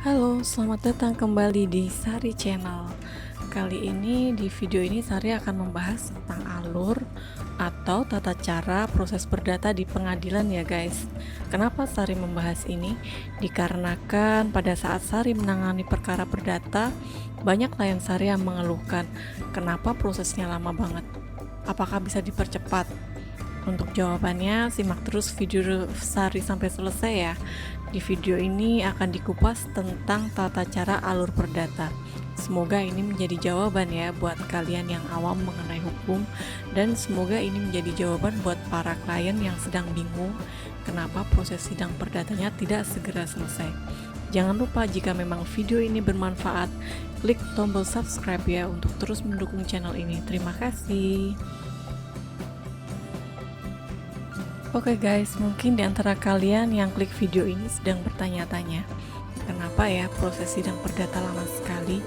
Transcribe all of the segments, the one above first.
Halo, selamat datang kembali di Sari Channel. Kali ini di video ini Sari akan membahas tentang alur atau tata cara proses perdata di pengadilan ya guys. Kenapa Sari membahas ini? Dikarenakan pada saat Sari menangani perkara perdata, banyak klien Sari yang mengeluhkan kenapa prosesnya lama banget. Apakah bisa dipercepat? Untuk jawabannya, simak terus video Sari sampai selesai ya. Di video ini akan dikupas tentang tata cara alur perdata. Semoga ini menjadi jawaban ya buat kalian yang awam mengenai hukum, dan semoga ini menjadi jawaban buat para klien yang sedang bingung kenapa proses sidang perdatanya tidak segera selesai. Jangan lupa jika memang video ini bermanfaat, klik tombol subscribe ya untuk terus mendukung channel ini. Terima kasih. Oke guys, mungkin di antara kalian yang klik video ini sedang bertanya-tanya, kenapa ya proses sidang perdata lama sekali?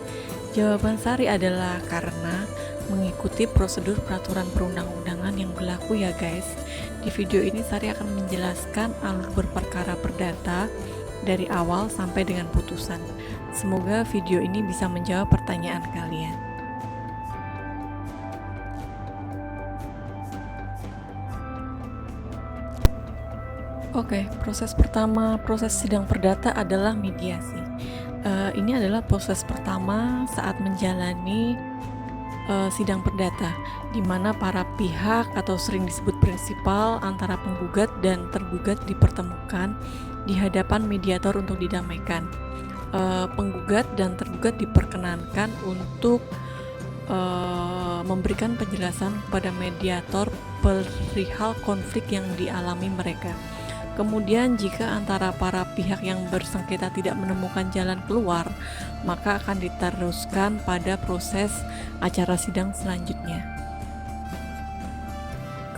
Jawaban Sari adalah karena mengikuti prosedur peraturan perundang-undangan yang berlaku ya guys. Di video ini Sari akan menjelaskan alur berperkara perdata dari awal sampai dengan putusan. Semoga video ini bisa menjawab pertanyaan kalian. Oke, proses pertama proses sidang perdata adalah mediasi. Ini adalah proses pertama saat menjalani sidang perdata, di mana para pihak atau sering disebut prinsipal antara penggugat dan tergugat dipertemukan di hadapan mediator untuk didamaikan. Penggugat dan tergugat diperkenankan untuk memberikan penjelasan kepada mediator perihal konflik yang dialami mereka. Kemudian jika antara para pihak yang bersengketa tidak menemukan jalan keluar, maka akan diteruskan pada proses acara sidang selanjutnya.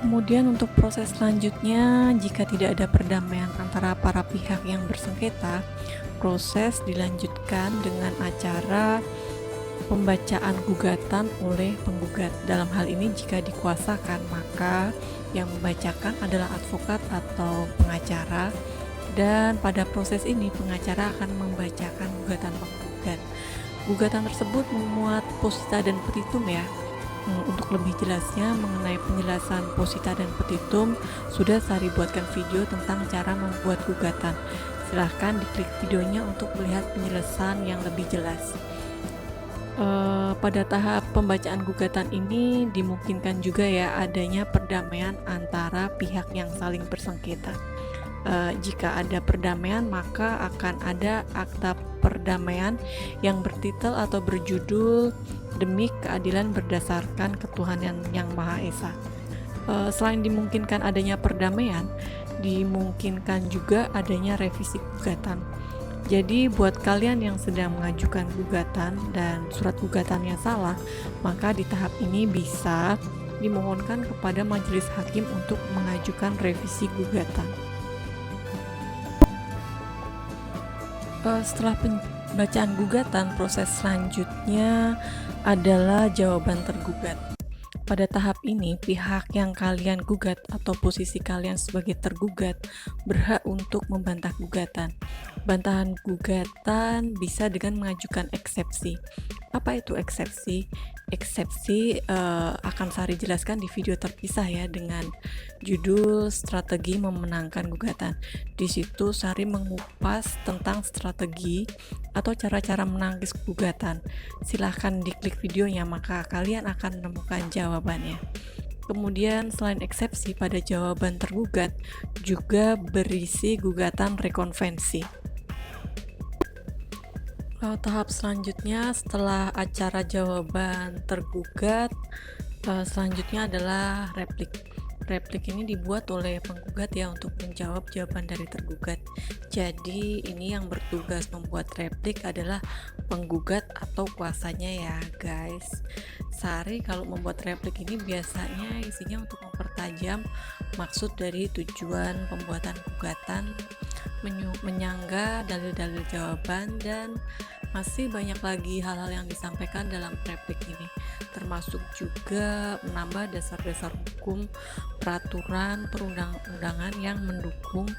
Kemudian untuk proses selanjutnya, jika tidak ada perdamaian antara para pihak yang bersengketa, proses dilanjutkan dengan acara pembacaan gugatan oleh penggugat. Dalam hal ini jika dikuasakan, maka yang membacakan adalah advokat atau pengacara, dan pada proses ini pengacara akan membacakan gugatan penggugat. Gugatan tersebut memuat posita dan petitum ya. Untuk lebih jelasnya mengenai penjelasan posita dan petitum, sudah Sari buatkan video tentang cara membuat gugatan. Silahkan diklik videonya untuk melihat penjelasan yang lebih jelas. Pada tahap pembacaan gugatan ini dimungkinkan juga ya adanya perdamaian antara pihak yang saling bersengketa. Jika ada perdamaian, maka akan ada akta perdamaian yang bertitel atau berjudul Demi Keadilan Berdasarkan Ketuhanan Yang Maha Esa. Selain dimungkinkan adanya perdamaian, dimungkinkan juga adanya revisi gugatan. Jadi buat kalian yang sedang mengajukan gugatan dan surat gugatannya salah, maka di tahap ini bisa dimohonkan kepada majelis hakim untuk mengajukan revisi gugatan. Setelah pembacaan gugatan, proses selanjutnya adalah jawaban tergugat. Pada tahap ini, pihak yang kalian gugat atau posisi kalian sebagai tergugat berhak untuk membantah gugatan. Bantahan gugatan bisa dengan mengajukan eksepsi. Apa itu eksepsi? Eksepsi akan Sari jelaskan di video terpisah ya dengan judul Strategi Memenangkan Gugatan. Di situ Sari mengupas tentang strategi atau cara-cara menangkis gugatan. Silahkan diklik videonya, maka kalian akan menemukan jawabannya. Kemudian selain eksepsi, pada jawaban tergugat juga berisi gugatan rekonvensi. Tahap selanjutnya setelah acara jawaban tergugat, selanjutnya adalah replik. Replik ini dibuat oleh penggugat ya untuk menjawab jawaban dari tergugat. Jadi ini yang bertugas membuat replik adalah penggugat atau kuasanya ya guys. Sari kalau membuat replik ini biasanya isinya untuk mempertajam maksud dari tujuan pembuatan gugatan, menyangga dalil-dalil jawaban, dan masih banyak lagi hal-hal yang disampaikan dalam replik ini, termasuk juga menambah dasar-dasar hukum, peraturan perundang-undangan yang mendukung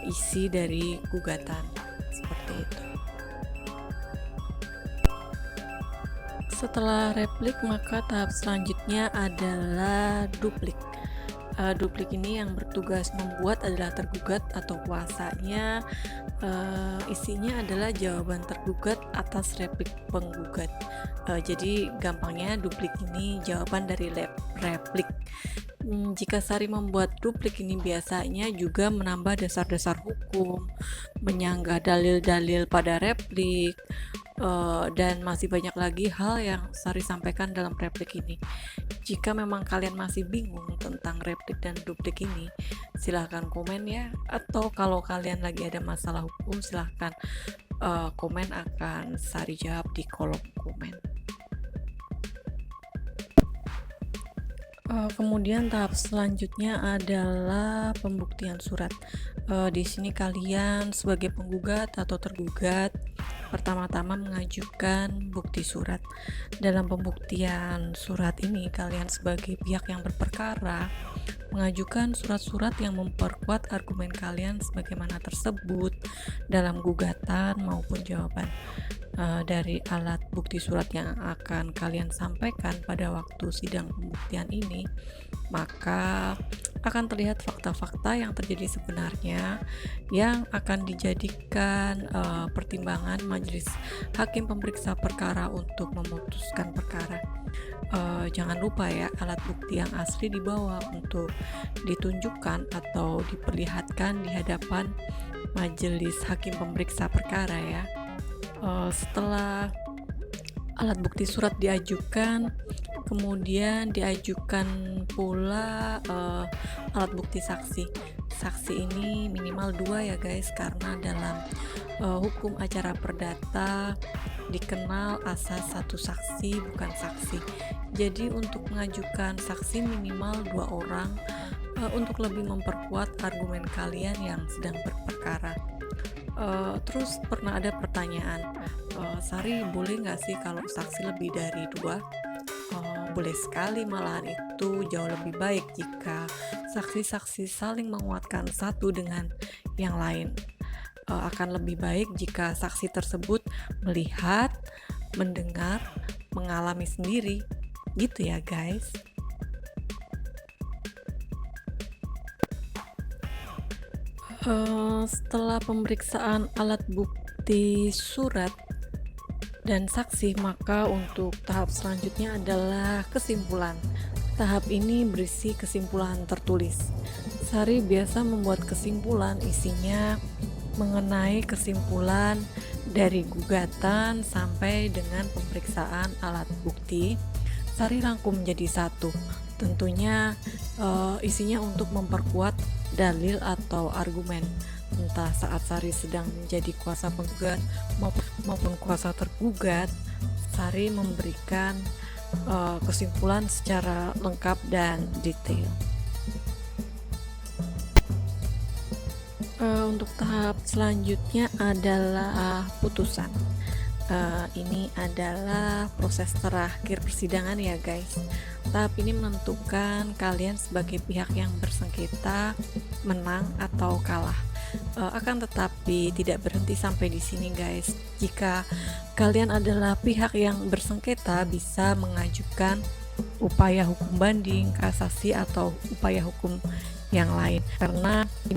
isi dari gugatan, seperti itu. Setelah replik, maka tahap selanjutnya adalah duplik. Duplik ini yang bertugas membuat adalah tergugat atau kuasanya, isinya adalah jawaban tergugat atas replik penggugat. Jadi gampangnya duplik ini jawaban dari replik. Jika Sari membuat duplik ini biasanya juga menambah dasar-dasar hukum, menyanggah dalil-dalil pada replik, dan masih banyak lagi hal yang Sari sampaikan dalam replik ini. Jika memang kalian masih bingung tentang replik dan duplik ini, silahkan komen ya. Atau kalau kalian lagi ada masalah hukum, silahkan komen, akan Sari jawab di kolom komen. Kemudian tahap selanjutnya adalah pembuktian surat. Di sini kalian sebagai penggugat atau tergugat pertama-tama mengajukan bukti surat. Dalam pembuktian surat ini kalian sebagai pihak yang berperkara mengajukan surat-surat yang memperkuat argumen kalian sebagaimana tersebut dalam gugatan maupun jawaban. Dari alat bukti surat yang akan kalian sampaikan pada waktu sidang pembuktian ini, maka akan terlihat fakta-fakta yang terjadi sebenarnya yang akan dijadikan pertimbangan majelis hakim pemeriksa perkara untuk memutuskan perkara. Jangan lupa ya, alat bukti yang asli dibawa untuk ditunjukkan atau diperlihatkan di hadapan majelis hakim pemeriksa perkara ya. Setelah alat bukti surat diajukan, kemudian diajukan pula alat bukti saksi. Saksi ini minimal 2 ya guys, karena dalam hukum acara perdata dikenal asas satu saksi bukan saksi. Jadi untuk mengajukan saksi minimal 2 orang untuk lebih memperkuat argumen kalian yang sedang berperkara. Terus pernah ada pertanyaan, Sari boleh nggak sih kalau saksi lebih dari 2? Boleh sekali, malahan itu jauh lebih baik jika saksi-saksi saling menguatkan satu dengan yang lain. Akan lebih baik jika saksi tersebut melihat, mendengar, mengalami sendiri, gitu ya guys. Setelah pemeriksaan alat bukti surat dan saksi, maka untuk tahap selanjutnya adalah kesimpulan. Tahap ini berisi kesimpulan tertulis. Sari biasa membuat kesimpulan, isinya mengenai kesimpulan dari gugatan sampai dengan pemeriksaan alat bukti. Sari rangkum menjadi satu. Tentunya isinya untuk memperkuat dalil atau argumen, entah saat Sari sedang menjadi kuasa penggugat maupun kuasa tergugat. Sari memberikan kesimpulan secara lengkap dan detail. Untuk tahap selanjutnya adalah putusan. Ini adalah proses terakhir persidangan ya guys. Tahap ini menentukan kalian sebagai pihak yang bersengketa menang atau kalah. Akan tetapi tidak berhenti sampai di sini guys. Jika kalian adalah pihak yang bersengketa, bisa mengajukan upaya hukum banding, kasasi, atau upaya hukum yang lain, karena ini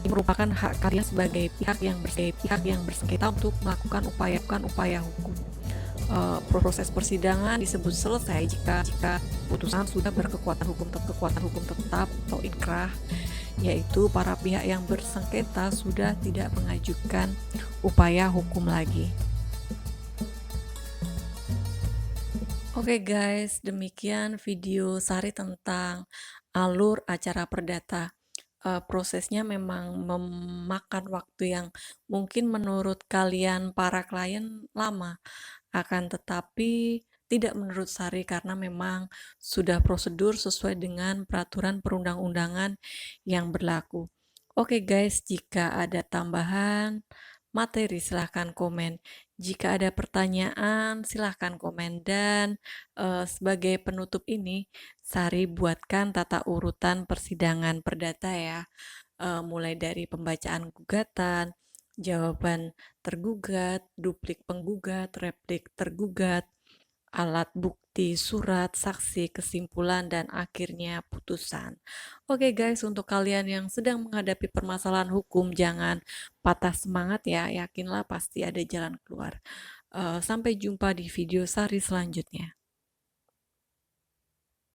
merupakan hak kalian sebagai pihak yang bersengketa untuk melakukan upaya hukum. Proses persidangan disebut selesai jika putusan sudah berkekuatan hukum tetap atau inkrah, yaitu para pihak yang bersengketa sudah tidak mengajukan upaya hukum lagi. Oke guys, demikian video Sari tentang alur acara perdata. Prosesnya memang memakan waktu yang mungkin menurut kalian para klien lama, akan tetapi tidak menurut Sari, karena memang sudah prosedur sesuai dengan peraturan perundang-undangan yang berlaku. Oke guys, jika ada tambahan materi silahkan komen. Jika ada pertanyaan silahkan komen. Dan sebagai penutup ini, Sari buatkan tata urutan persidangan perdata ya. Mulai dari pembacaan gugatan, jawaban tergugat, duplik penggugat, replik tergugat, alat bukti, surat, saksi, kesimpulan, dan akhirnya putusan. Oke guys, untuk kalian yang sedang menghadapi permasalahan hukum, jangan patah semangat ya, yakinlah pasti ada jalan keluar. Sampai jumpa di video Sari selanjutnya.